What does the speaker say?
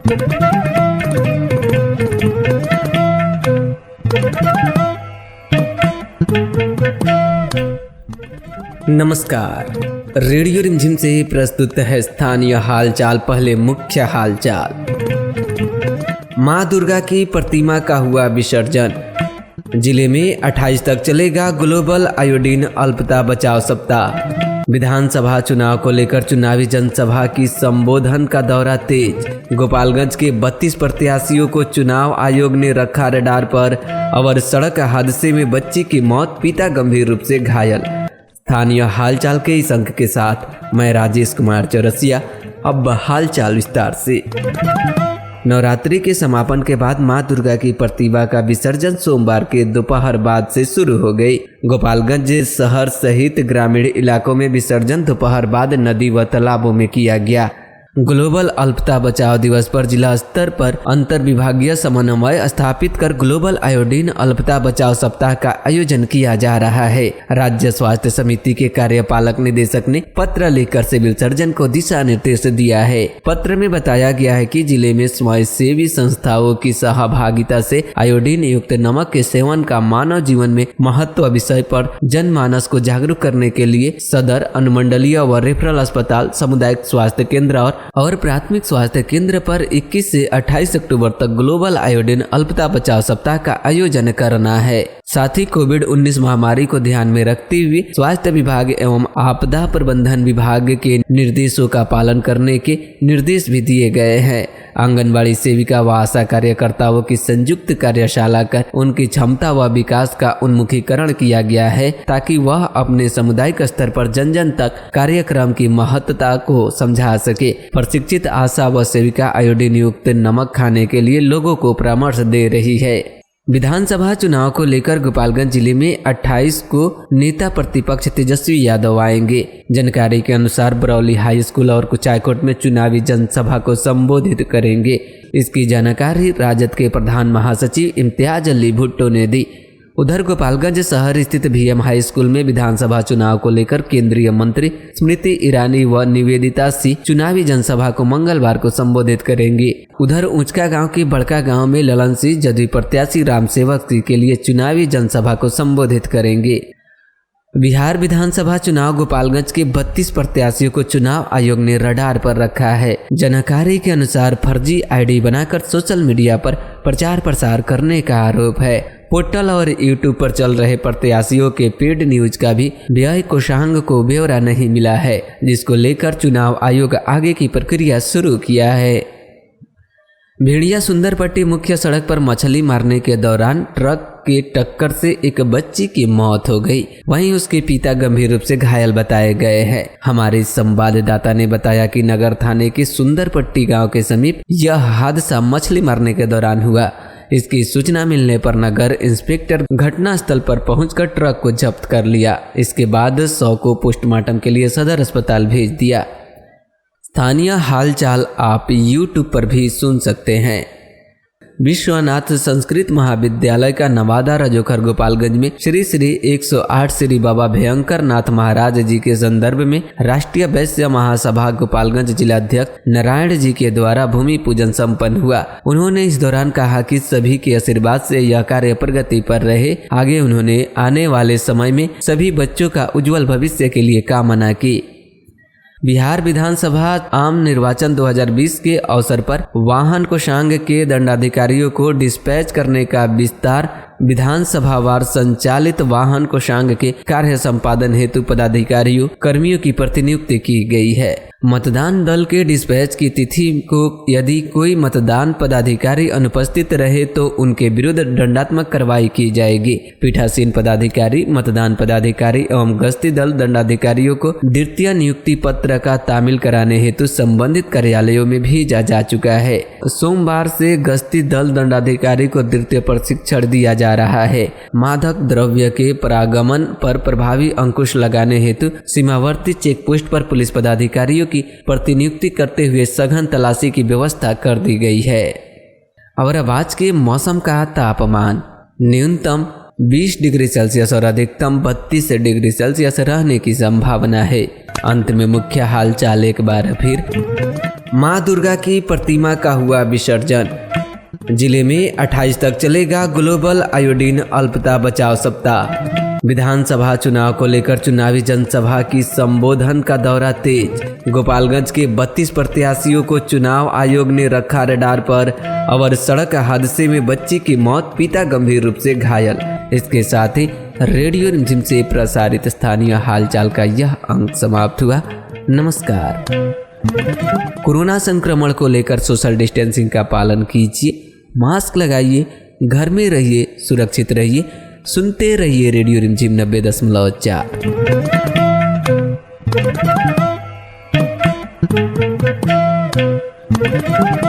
नमस्कार। रेडियो रिमझिम से प्रस्तुत है स्थानीय हालचाल। पहले मुख्य हालचाल। मां दुर्गा की प्रतिमा का हुआ विसर्जन। जिले में 28 तक चलेगा ग्लोबल आयोडीन अल्पता बचाओ सप्ताह। विधानसभा चुनाव को लेकर चुनावी जनसभा की संबोधन का दौरा तेज। गोपालगंज के 32 प्रत्याशियों को चुनाव आयोग ने रखा रडार पर। अवर सड़क हादसे में बच्ची की मौत, पिता गंभीर रूप से घायल। स्थानीय हालचाल के इस अंक के साथ मैं राजेश कुमार चौरसिया। अब हालचाल विस्तार से। नवरात्रि के समापन के बाद मां दुर्गा की प्रतिमा का विसर्जन सोमवार के दोपहर बाद से शुरू हो गई। गोपालगंज शहर सहित ग्रामीण इलाकों में विसर्जन दोपहर बाद नदी व तालाबों में किया गया। ग्लोबल अल्पता बचाओ दिवस पर जिला स्तर पर अंतर विभागीय समन्वय स्थापित कर ग्लोबल आयोडीन अल्पता बचाओ सप्ताह का आयोजन किया जा रहा है। राज्य स्वास्थ्य समिति के कार्यपालक निदेशक ने पत्र लिखकर सिविल सर्जन को दिशा निर्देश दिया है। पत्र में बताया गया है कि जिले में स्वयंसेवी संस्थाओं की सहभागिता से आयोडीन युक्त नमक के सेवन का मानव जीवन में महत्व विषय पर जनमानस को जागरूक करने के लिए सदर, अनुमंडलीय व रेफरल अस्पताल, सामुदायिक स्वास्थ्य केंद्र और प्राथमिक स्वास्थ्य केंद्र पर 21 से 28 अक्टूबर तक ग्लोबल आयोडीन अल्पता बचाओ सप्ताह का आयोजन करना है। साथ ही कोविड-19 महामारी को ध्यान में रखते हुए स्वास्थ्य विभाग एवं आपदा प्रबंधन विभाग के निर्देशों का पालन करने के निर्देश भी दिए गए हैं। आंगनबाड़ी सेविका व आशा कार्यकर्ताओं की संयुक्त कार्यशाला कर उनकी क्षमता व विकास का उन्मुखीकरण किया गया है, ताकि वह अपने सामुदायिक स्तर पर जन जन तक कार्यक्रम की महत्ता को समझा सके। प्रशिक्षित आशा व सेविका आयोडीन युक्त नमक खाने के लिए लोगों को परामर्श दे रही है। विधानसभा चुनाव को लेकर गोपालगंज जिले में 28 को नेता प्रतिपक्ष तेजस्वी यादव आएंगे। जानकारी के अनुसार बरौली हाई स्कूल और कुचायकोट में चुनावी जनसभा को संबोधित करेंगे। इसकी जानकारी राजद के प्रधान महासचिव इम्तियाज अली भुट्टो ने दी। उधर गोपालगंज शहर स्थित भीएम हाई स्कूल में विधानसभा चुनाव को लेकर केंद्रीय मंत्री स्मृति ईरानी व निवेदिता सिंह चुनावी जनसभा को मंगलवार को संबोधित करेंगे। उधर ऊंचका गांव के बड़का गांव में ललन सिंह जदयू प्रत्याशी राम सेवक सिंह के लिए चुनावी जनसभा को संबोधित करेंगे। बिहार विधानसभा चुनाव गोपालगंज के 32 प्रत्याशियों को चुनाव आयोग ने रडार पर रखा है। जानकारी के अनुसार फर्जी आईडी बनाकर सोशल मीडिया पर प्रचार प्रसार करने का आरोप है। पोर्टल और यूट्यूब पर चल रहे प्रत्याशियों के पेड न्यूज का भी व्यय कोषांग को ब्यौरा नहीं मिला है, जिसको लेकर चुनाव आयोग आगे की प्रक्रिया शुरू किया है। भेड़िया सुंदरपट्टी मुख्य सड़क पर मछली मारने के दौरान ट्रक के टक्कर से एक बच्ची की मौत हो गई, वहीं उसके पिता गंभीर रूप से घायल बताए गए हैं। हमारे संवाददाता ने बताया कि नगर थाने के सुंदरपट्टी गांव के समीप यह हादसा मछली मारने के दौरान हुआ। इसकी सूचना मिलने पर नगर इंस्पेक्टर घटनास्थल पर पहुंचकर ट्रक को जब्त कर लिया। इसके बाद शव को पोस्टमार्टम के लिए सदर अस्पताल भेज दिया। स्थानीय हालचाल आप YouTube पर भी सुन सकते हैं। विश्वनाथ संस्कृत महाविद्यालय का नवादा रजोखर गोपालगंज में श्री श्री 108 श्री बाबा भयंकर नाथ महाराज जी के संदर्भ में राष्ट्रीय वैश्य महासभा गोपालगंज जिलाध्यक्ष नारायण जी के द्वारा भूमि पूजन संपन्न हुआ। उन्होंने इस दौरान कहा कि सभी के आशीर्वाद से यह कार्य प्रगति पर रहे। आगे उन्होंने आने वाले समय में सभी बच्चों का उज्जवल भविष्य के लिए कामना की। बिहार विधानसभा आम निर्वाचन 2020 के अवसर पर वाहन कोषांग के दंडाधिकारियों को डिस्पैच करने का विस्तार विधानसभावार संचालित वाहन कोषांग के कार्य संपादन हेतु पदाधिकारियों कर्मियों की प्रतिनियुक्ति की गई है। मतदान दल के डिस्पैच की तिथि को यदि कोई मतदान पदाधिकारी अनुपस्थित रहे तो उनके विरुद्ध दंडात्मक कार्रवाई की जाएगी। पीठासीन पदाधिकारी, मतदान पदाधिकारी एवं गश्ती दल दंडाधिकारियों को द्वितीय नियुक्ति पत्र का तामील कराने हेतु संबंधित कार्यालयों में भेजा जा चुका है। सोमवार से गश्ती दल दंडाधिकारी को द्वितीय प्रशिक्षण दिया जा रहा है। मादक द्रव्य के परागमन पर प्रभावी अंकुश लगाने हेतु सीमावर्ती चेक पोस्ट पर पुलिस पदाधिकारियों की प्रतिनियुक्ति करते हुए सघन तलाशी की व्यवस्था कर दी गई है। और अब आज के मौसम का तापमान न्यूनतम 20 डिग्री सेल्सियस और अधिकतम 32 डिग्री सेल्सियस रहने की संभावना है। अंत में मुख्य हालचाल एक बार फिर। मां दुर्गा की प्रतिमा का हुआ विसर्जन। जिले में 28 तक चलेगा ग्लोबल आयोडीन अल्पता बचाव सप्ताह। विधानसभा चुनाव को लेकर चुनावी जनसभा की संबोधन का दौरा तेज। गोपालगंज के 32 प्रत्याशियों को चुनाव आयोग ने रखा रडार पर। अवर सड़क हादसे में बच्ची की मौत, पिता गंभीर रूप से घायल। इसके साथ ही रेडियो रिमझिम से प्रसारित स्थानीय हालचाल का यह अंक समाप्त हुआ। नमस्कार। कोरोना संक्रमण को लेकर सोशल डिस्टेंसिंग का पालन कीजिए, मास्क लगाइए, घर में रहिए, सुरक्षित रहिए। सुनते रहिए रेडियो रिमझिम 90.4।